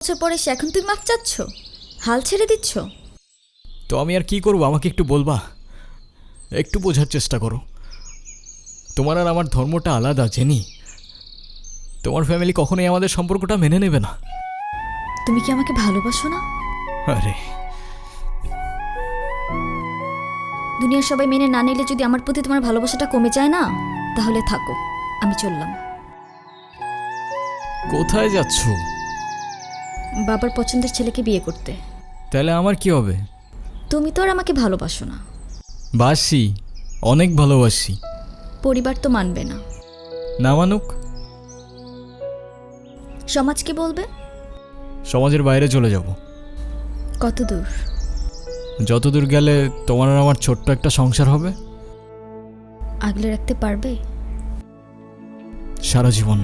বছর পরে সে এখন তুমি মাপ চাচ্ছ, হাল ছেড়ে দিচ্ছ? তো আমি আর কি করব, আমাকে একটু বলবা? একটু বোঝার চেষ্টা করো। তোমার আর আমার ধর্মটা আলাদা জেনি। তোমার ফ্যামিলি কখনোই আমাদের সম্পর্কটা মেনে নেবে না। তুমি কি আমাকে ভালোবাসো না? আরে দুনিয়ার সবাই মেনে না নিলে যদি আমার প্রতি তোমার ভালোবাসাটা কমে যায় না, তাহলে থাকো, আমি চললাম। কোথায় যাচ্ছ? বাবার পছন্দের ছেলেকে বিয়ে করতে। তাহলে আমার কি হবে? তুমি তো আর আমাকে ভালোবাসো না। বাসি, অনেক ভালোবাসি। পরিবার তো মানবে না। না মানুক? সমাজ কি বলবে? সমাজের বাইরে চলে যাব। কত দূর? যতদূর গেলে তোমার আর আমার ছোট্ট একটা সংসার হবে। আগলে রাখতে পারবে? সারা জীবন।